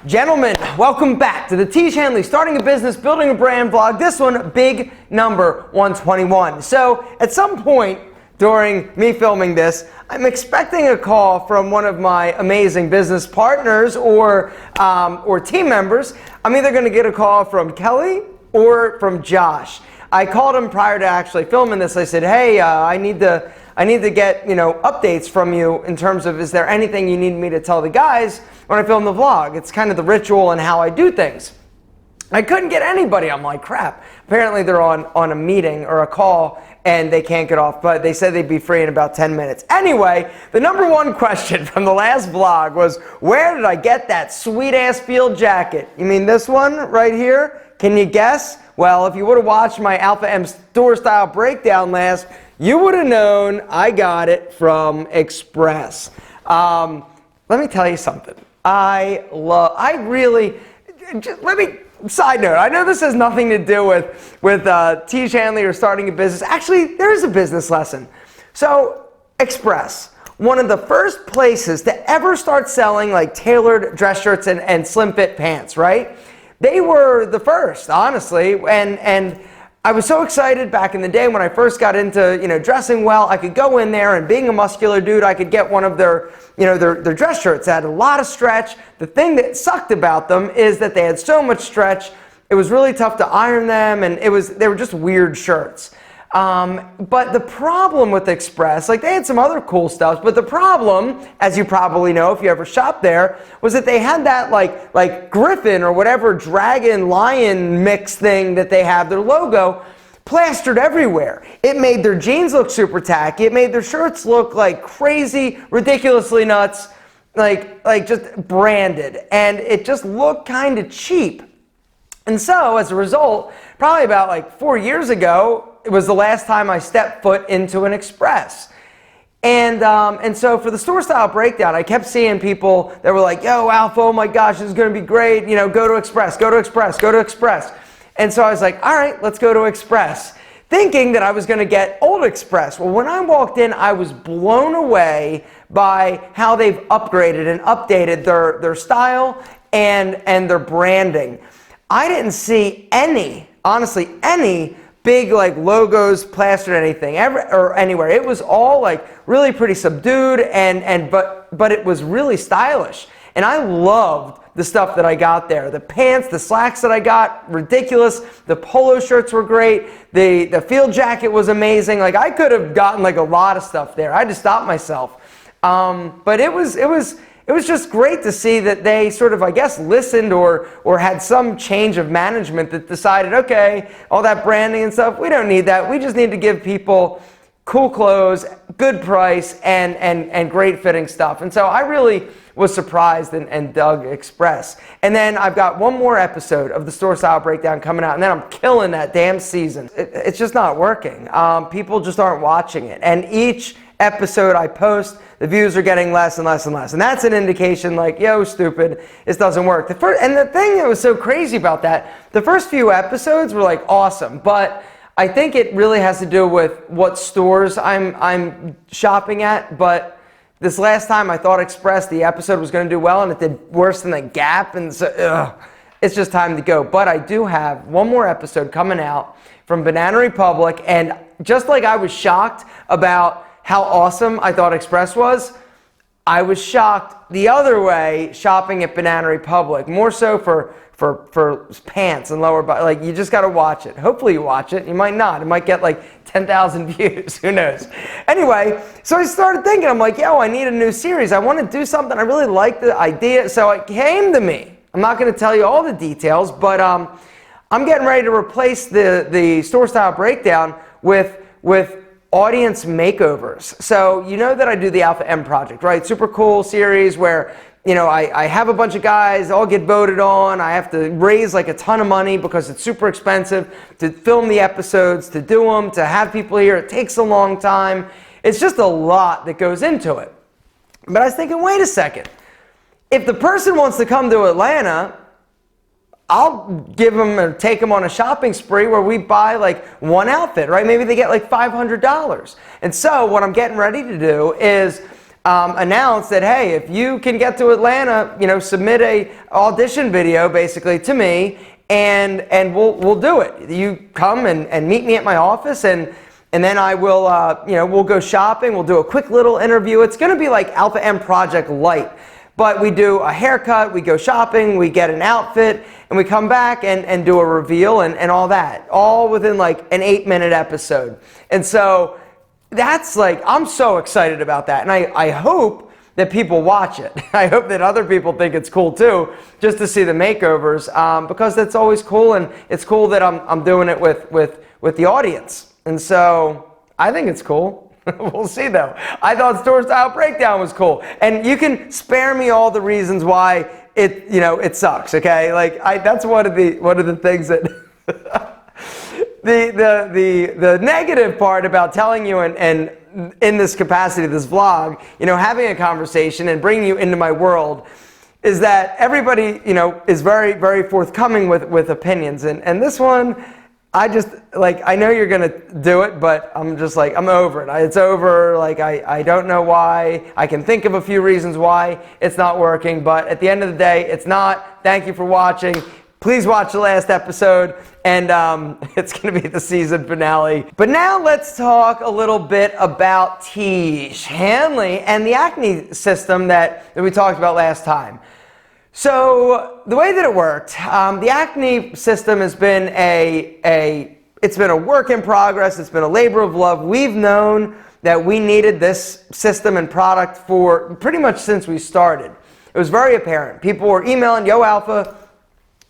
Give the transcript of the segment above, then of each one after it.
Gentlemen, welcome back to the Tiege Hanley Starting a Business, Building a Brand vlog. This one, big number 121. So at some point during me filming this, I'm expecting a call from one of my amazing business partners or team members. I'm either going to get a call from Kelly or from Josh. I called him prior to actually filming this. I said, hey, I need to get, updates from you in terms of, is there anything you need me to tell the guys when I film the vlog? It's kind of the ritual and how I do things. I couldn't get anybody. I'm like, crap. Apparently they're on a meeting or a call and they can't get off, but they said they'd be free in about 10 minutes. Anyway, the number one question from the last vlog was, where did I get that sweet ass field jacket? You mean this one right here? Can you guess? Well, if you would have watched my Alpha M store style breakdown last, you would have known I got it from Express. Let me tell you something. Side note, I know this has nothing to do with Tiege Hanley or starting a business. Actually, there is a business lesson. So, Express, one of the first places to ever start selling like tailored dress shirts and slim fit pants, right? They were the first, honestly, and I was so excited back in the day when I first got into, dressing well. I could go in there, and being a muscular dude, I could get one of their dress shirts that had a lot of stretch. The thing that sucked about them is that they had so much stretch. It was really tough to iron them, and they were just weird shirts. But the problem with Express, they had some other cool stuff, but the problem, as you probably know if you ever shopped there, was that they had that like griffin or whatever dragon lion mix thing that they have, their logo, plastered everywhere. It made their jeans look super tacky. It made their shirts look like crazy, ridiculously nuts, like just branded. And it just looked kind of cheap. And so, as a result, probably about 4 years ago, it was the last time I stepped foot into an Express. And so for the store style breakdown, I kept seeing people that were like, yo, Alpha, oh my gosh, this is going to be great. Go to Express, go to Express, go to Express. And so I was like, all right, let's go to Express, thinking that I was going to get Old Express. Well, when I walked in, I was blown away by how they've upgraded and updated their style and their branding. I didn't see any big logos plastered anything or anywhere. It was all really pretty subdued but it was really stylish. And I loved the stuff that I got there. The pants, the slacks that I got, ridiculous. The polo shirts were great. The field jacket was amazing. I could have gotten a lot of stuff there. I had to stop myself. But it was just great to see that they sort of, listened or had some change of management that decided, okay, all that branding and stuff, we don't need that. We just need to give people cool clothes, good price, and great fitting stuff. And so I really was surprised and dug Express. And then I've got one more episode of the store style breakdown coming out, and then I'm killing that damn season. It's just not working. People just aren't watching it. And each episode I post, the views are getting less and less and less. And that's an indication yo, stupid, this doesn't work. And the thing that was so crazy about that, the first few episodes were awesome, but I think it really has to do with what stores I'm shopping at. But this last time I thought Express, the episode was going to do well, and it did worse than the Gap, and so it's just time to go. But I do have one more episode coming out from Banana Republic, and just like I was shocked about how awesome I thought Express was, I was shocked the other way shopping at Banana Republic, more so for pants and lower body. You just got to watch it. Hopefully you watch it. You might not. It might get 10,000 views. Who knows? Anyway, so I started thinking, I'm yo, I need a new series. I want to do something. I really like the idea. So it came to me. I'm not going to tell you all the details, but I'm getting ready to replace the store style breakdown with audience makeovers. So you know that I do the Alpha M project, right? Super cool series where I have a bunch of guys, all get voted on. I have to raise a ton of money because it's super expensive to film the episodes, to do them, to have people here. It takes a long time. It's just a lot that goes into it. But I was thinking, wait a second. If the person wants to come to Atlanta, I'll give them or take them on a shopping spree where we buy one outfit, right? Maybe they get $500. And so what I'm getting ready to do is announced that, hey, if you can get to Atlanta, submit a audition video basically to me, and we'll do it. You come and meet me at my office, and then I will, we'll go shopping. We'll do a quick little interview. It's going to be like Alpha M Project Light, but we do a haircut, we go shopping, we get an outfit, and we come back and do a reveal and all that, all within like an 8-minute episode. And so that's like, I'm so excited about that, and I hope that people watch it. I hope that other people think it's cool too, just to see the makeovers, because that's always cool, and it's cool that I'm doing it with the audience. And so I think it's cool. We'll see though. I thought Store Style Breakdown was cool, and you can spare me all the reasons why it sucks. Okay, like that's one of the things that the negative part about telling you and in this capacity, this vlog, having a conversation and bringing you into my world, is that everybody, is very, very forthcoming with opinions. And this one, I know you're going to do it, but I'm just like, I'm over it. It's over. Like, I don't know why. I can think of a few reasons why it's not working, but at the end of the day, it's not. Thank you for watching. Please watch the last episode, and it's going to be the season finale. But now let's talk a little bit about Tiege Hanley and the acne system that we talked about last time. So the way that it worked, the acne system has been it's been a work in progress. It's been a labor of love. We've known that we needed this system and product for pretty much since we started. It was very apparent. People were emailing, yo Alpha,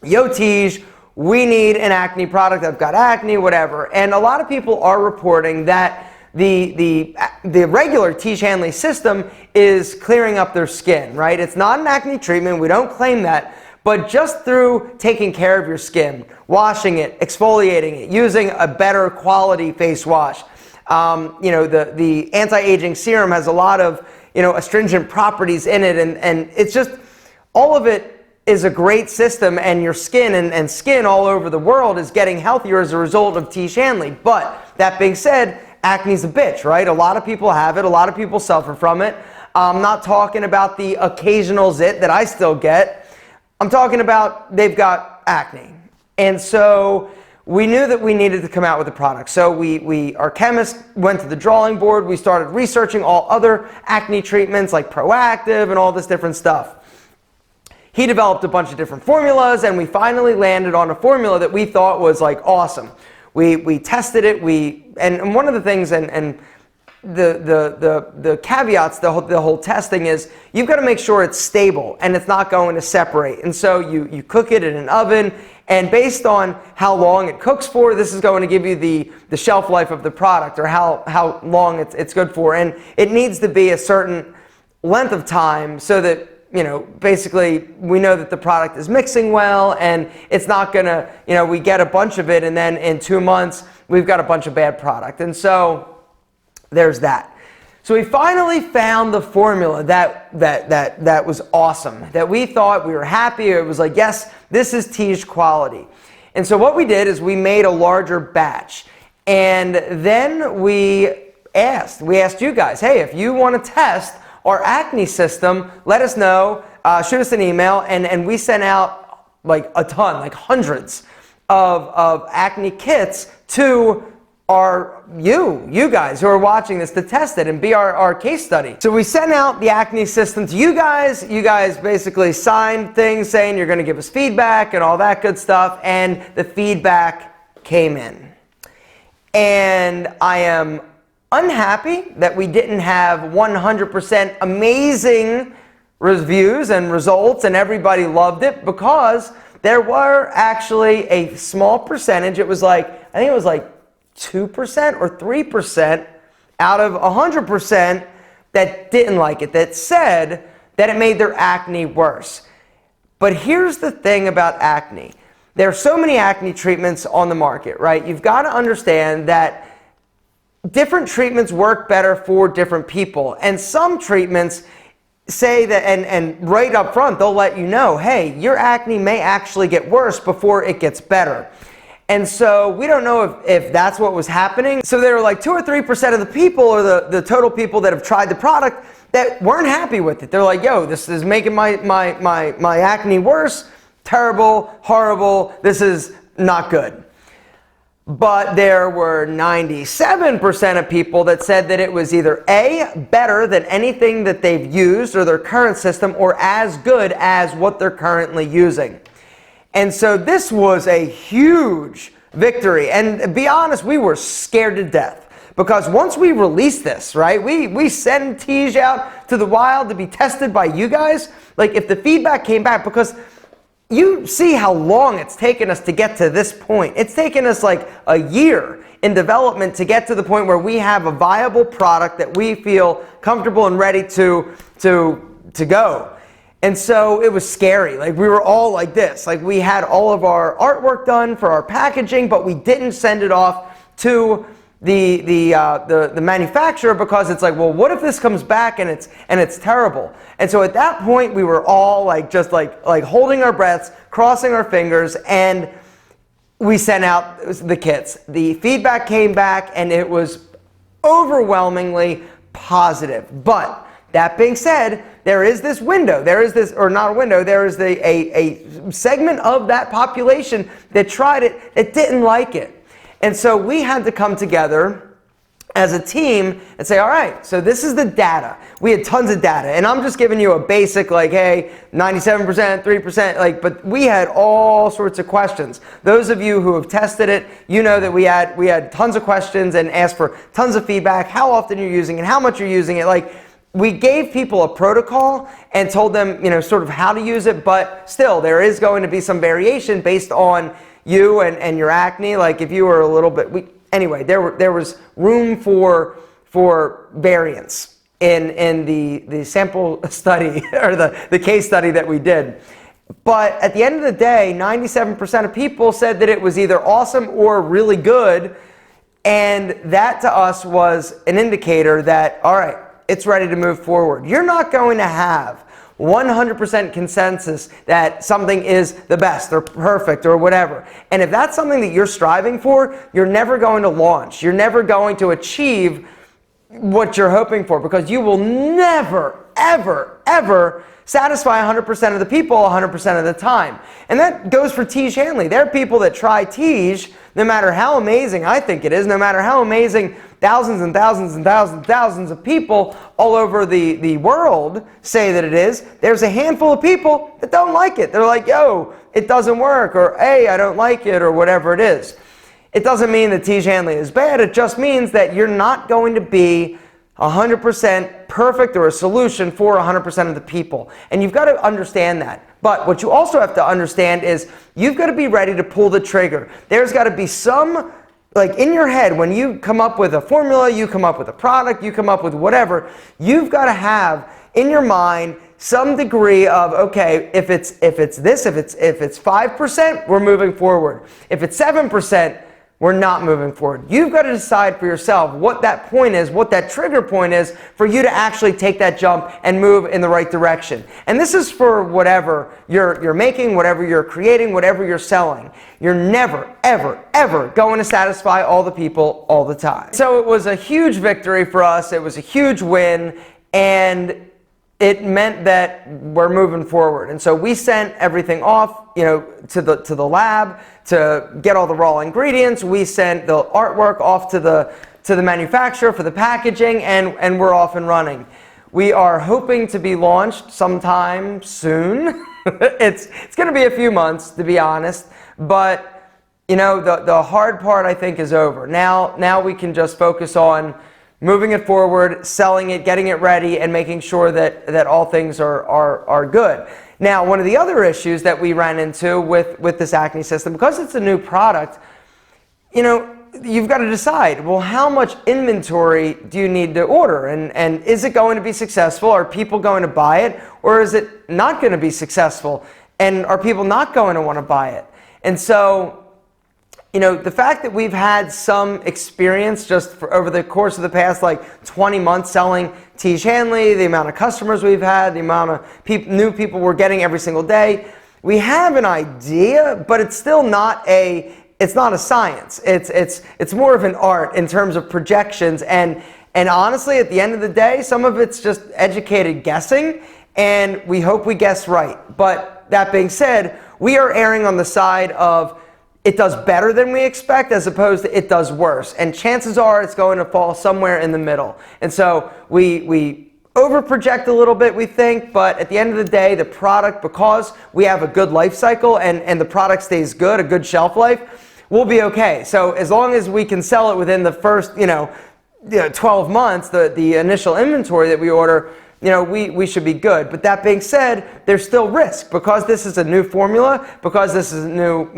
yo Tiege, we need an acne product. I've got acne, whatever. And a lot of people are reporting that the regular Tiege Hanley system is clearing up their skin, right? It's not an acne treatment. We don't claim that. But just through taking care of your skin, washing it, exfoliating it, using a better quality face wash, the anti-aging serum has a lot of astringent properties in it, and it's just all of it is a great system, and your skin and skin all over the world is getting healthier as a result of Tiege Hanley. But that being said, acne's a bitch, right? A lot of people have it. A lot of people suffer from it. I'm not talking about the occasional zit that I still get. I'm talking about they've got acne. And so we knew that we needed to come out with a product. So our chemist went to the drawing board. We started researching all other acne treatments like Proactive and all this different stuff. He developed a bunch of different formulas, and we finally landed on a formula that we thought was like awesome. We tested it. And one of the things and the caveats, the whole testing is you've got to make sure it's stable and it's not going to separate. And so you cook it in an oven, and based on how long it cooks for, this is going to give you the shelf life of the product, or how long it's good for. And it needs to be a certain length of time so that basically we know that the product is mixing well, and it's not gonna, we get a bunch of it and then in 2 months we've got a bunch of bad product. And so there's that. So we finally found the formula that was awesome, that we thought we were happy. It was like, yes, this is Tiege quality. And so what we did is we made a larger batch, and then we asked you guys, hey, if you want to test our acne system, let us know, shoot us an email, and we sent out like a ton, like hundreds of acne kits to you guys who are watching this to test it and be our case study. So we sent out the acne system to you guys. You guys basically signed things saying you're going to give us feedback and all that good stuff, and the feedback came in. And I am unhappy that we didn't have 100% amazing reviews and results and everybody loved it, because there were actually a small percentage. It was like, I think it was like 2% or 3% out of 100% that didn't like it, that said that it made their acne worse. But here's the thing about acne. There are so many acne treatments on the market, right? You've got to understand that different treatments work better for different people. And some treatments say that, and right up front, they'll let you know, hey, your acne may actually get worse before it gets better. And so we don't know if that's what was happening. So there were like 2 or 3% of the people, or the total people that have tried the product, that weren't happy with it. They're like, yo, this is making my acne worse, terrible, horrible, this is not good. But there were 97% of people that said that it was either A, better than anything that they've used or their current system, or as good as what they're currently using. And so this was a huge victory. And to be honest, we were scared to death. Because once we released this, right, we send Tiege out to the wild to be tested by you guys. Like, if the feedback came back, because you see how long it's taken us to get to this point. It's taken us like a year in development to get to the point where we have a viable product that we feel comfortable and ready to go. And so it was scary. Like, we were all like this. Like, we had all of our artwork done for our packaging, but we didn't send it off to the manufacturer, because it's like, well, what if this comes back and it's terrible? And so at that point, we were all like just like holding our breaths, crossing our fingers, and we sent out the kits. The feedback came back, and it was overwhelmingly positive. But that being said, there is this window. There is this, or not a window, there is a segment of that population that tried it, that didn't like it. And so we had to come together as a team and say, all right, so this is the data. We had tons of data, and I'm just giving you a basic, like, hey, 97%, 3%, like, but we had all sorts of questions. Those of you who have tested it, you know that we had tons of questions and asked for tons of feedback, how often you're using it, how much you're using it. Like, we gave people a protocol and told them, you know, sort of how to use it, but still, there is going to be some variation based on you and your acne. Like, if you were a little bit, anyway, there was room for variance in the sample study, or the case study that we did. But at the end of the day, 97% of people said that it was either awesome or really good, and that to us was an indicator that, all right, it's ready to move forward. You're not going to have 100% consensus that something is the best or perfect or whatever. And if that's something that you're striving for, you're never going to launch. You're never going to achieve what you're hoping for, because you will never, ever, ever satisfy 100% of the people 100% of the time. And that goes for Tiege Hanley. There are people that try Tiege, no matter how amazing I think it is, no matter how amazing thousands and thousands and thousands and thousands of people all over the world say that it is, there's a handful of people that don't like it. They're like, yo, it doesn't work, or hey, I don't like it, or whatever it is. It doesn't mean that Tiege Hanley is bad. It just means that you're not going to be 100% perfect or a solution for 100% of the people. And you've got to understand that. But what you also have to understand is you've got to be ready to pull the trigger. There's got to be some, like, in your head, when you come up with a formula, you come up with a product, you come up with whatever, you've got to have in your mind some degree of, okay, if it's 5%, we're moving forward. If it's 7%, we're not moving forward. You've got to decide for yourself what that point is, what that trigger point is for you to actually take that jump and move in the right direction. And this is for whatever you're making, whatever you're creating, whatever you're selling. You're never, ever, ever going to satisfy all the people all the time. So it was a huge victory for us. It was a huge win, and it meant that we're moving forward. And so we sent everything off, you know, to the lab to get all the raw ingredients. We sent the artwork off to the manufacturer for the packaging, and we're off and running. We are hoping to be launched sometime soon. It's going to be a few months, to be honest, but you know, the hard part, I think, is over. Now we can just focus on moving it forward, selling it, getting it ready, and making sure that all things are good. Now, one of the other issues that we ran into with this acne system, because it's a new product, you know, you've got to decide, well, how much inventory do you need to order? And is it going to be successful? Are people going to buy it? Or is it not going to be successful? And are people not going to want to buy it? And so, you know, the fact that we've had some experience just over the course of the past like 20 months selling Tiege Hanley, the amount of customers we've had, the amount of new people we're getting every single day, we have an idea, but it's still not a it's not a science. It's more of an art in terms of projections. And honestly, at the end of the day, some of it's just educated guessing, and we hope we guess right. But that being said, we are erring on the side of it does better than we expect as opposed to it does worse. And chances are it's going to fall somewhere in the middle. And so we over-project a little bit, we think, but at the end of the day, the product, because we have a good life cycle and the product stays good, a good shelf life, we'll be okay. So as long as we can sell it within the first, 12 months, the initial inventory that we order, we should be good. But that being said, there's still risk because this is a new formula, because this is new,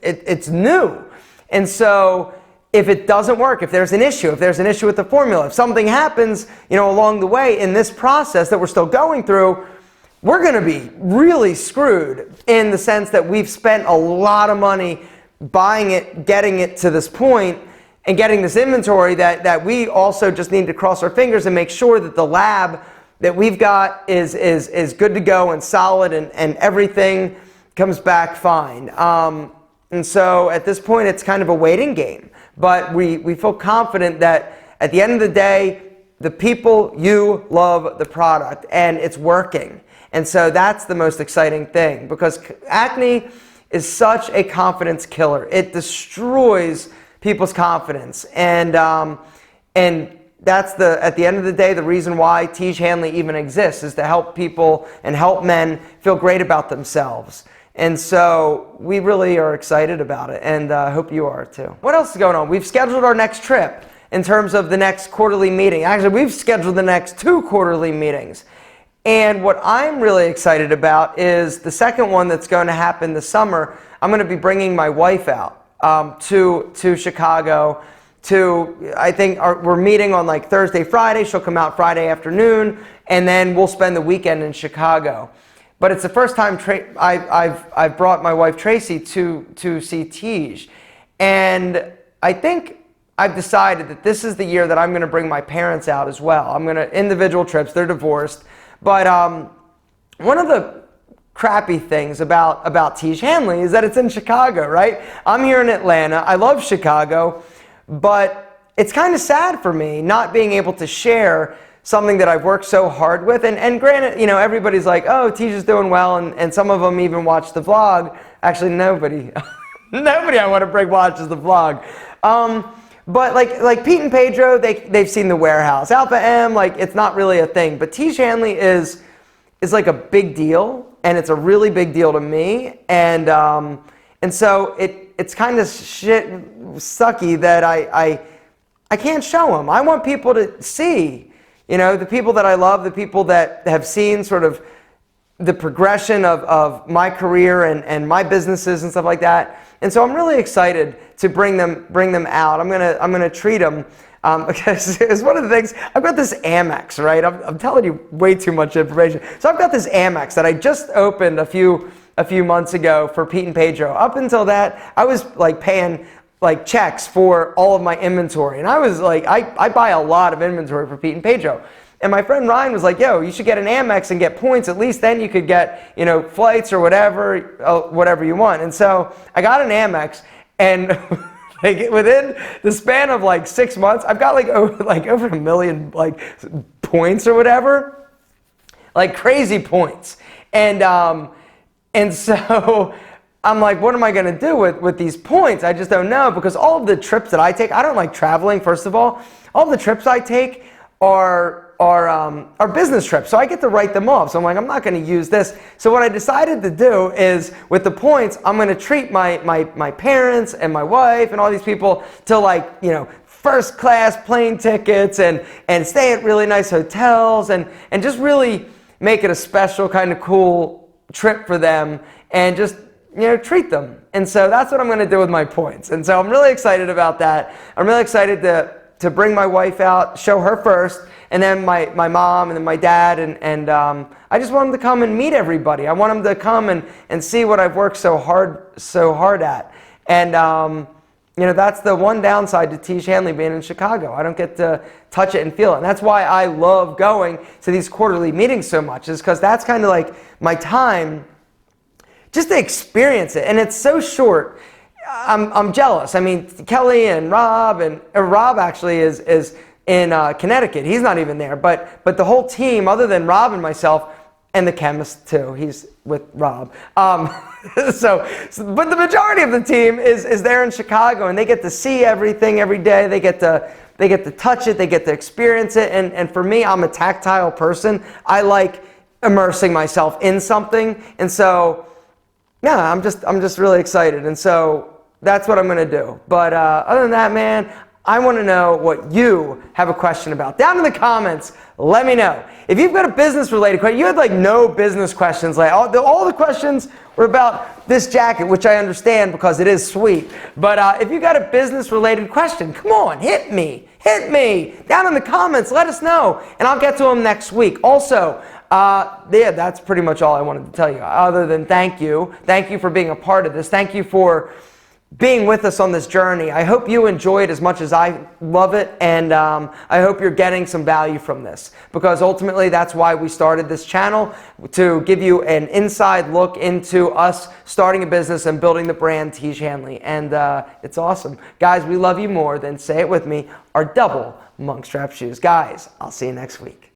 it's new. And so if it doesn't work, if there's an issue with the formula, if something happens, along the way in this process that we're still going through, we're going to be really screwed in the sense that we've spent a lot of money buying it, getting it to this point, and getting this inventory that we also just need to cross our fingers and make sure that the lab that we've got is good to go and solid and everything comes back fine. And so at this point, it's kind of a waiting game. But we feel confident that at the end of the day, the people, you love the product and it's working. And so that's the most exciting thing, because acne is such a confidence killer. It destroys people's confidence. And that's at the end of the day, the reason why Tiege Hanley even exists, is to help people and help men feel great about themselves. And so we really are excited about it, and I hope you are too. What else is going on? We've scheduled our next trip in terms of the next quarterly meeting. Actually, we've scheduled the next 2 quarterly meetings. And what I'm really excited about is the second one that's going to happen this summer. I'm going to be bringing my wife out to Chicago. I think we're meeting on like Thursday, Friday. She'll come out Friday afternoon, and then we'll spend the weekend in Chicago. But it's the first time I've brought my wife Tracy to see Tiege. And I think I've decided that this is the year that I'm going to bring my parents out as well. I'm going to individual trips. They're divorced. But one of the crappy things about Tiege Hanley is that it's in Chicago, right? I'm here in Atlanta. I love Chicago. But it's kind of sad for me not being able to share something that I've worked so hard with. And granted, everybody's like, oh, Tiege's doing well, and some of them even watch the vlog. Actually, nobody I want to bring watches the vlog. But like Pete and Pedro, they've seen The Warehouse. Alpha M, it's not really a thing. But Tiege Hanley is like a big deal, and it's a really big deal to me. And so it's kind of sucky that I can't show them. I want people to see, the people that I love, the people that have seen sort of the progression of my career and my businesses and stuff like that. And so I'm really excited to bring them out. I'm gonna treat them because it's one of the things. I've got this Amex, right? I'm telling you way too much information. So I've got this Amex that I just opened a few months ago for Pete and Pedro. Up until that, I was paying checks for all of my inventory. And I was I buy a lot of inventory for Pete and Pedro. And my friend Ryan was like, yo, you should get an Amex and get points. At least then you could get, flights or whatever you want. And so I got an Amex, and within the span of 6 months, I've got over 1 million points or whatever. Crazy points. And so I'm like, what am I going to do with these points? I just don't know, because all of the trips that I take, I don't like traveling, first of all. All the trips I take are business trips, so I get to write them off. So I'm like, I'm not going to use this. So what I decided to do is, with the points, I'm going to treat my parents and my wife and all these people to first class plane tickets and stay at really nice hotels and just really make it a special kind of cool trip for them and just treat them. And so that's what I'm going to do with my points. And so I'm really excited about that. I'm really excited to bring my wife out, show her first, and then my mom, and then my dad, and I just want them to come and meet everybody. I want them to come and see what I've worked so hard at. And that's the one downside to Tiege Hanley being in Chicago. I don't get to touch it and feel it. And that's why I love going to these quarterly meetings so much, is because that's kind of my time just to experience it. And it's so short. I'm jealous. I mean, Kelly and Rob, and Rob actually is in Connecticut. He's not even there. But the whole team, other than Rob and myself, and the chemist too. He's with Rob. But the majority of the team is there in Chicago, and they get to see everything every day. They get to touch it. They get to experience it. And for me, I'm a tactile person. I like immersing myself in something. And so, yeah, I'm just really excited. And so that's what I'm going to do. But other than that, man, I want to know what you have a question about. Down in the comments, let me know. If you've got a business-related question, you had like no business questions. Like all the questions were about this jacket, which I understand because it is sweet. But if you got a business-related question, come on, hit me. Hit me. Down in the comments, let us know. And I'll get to them next week. Also, yeah, that's pretty much all I wanted to tell you. Other than thank you. Thank you for being a part of this. Thank you for being with us on this journey. I hope you enjoy it as much as I love it, and I hope you're getting some value from this, because ultimately that's why we started this channel, to give you an inside look into us starting a business and building the brand Tiege Hanley, and it's awesome. Guys, we love you more than, say it with me, our double monk strap shoes. Guys, I'll see you next week.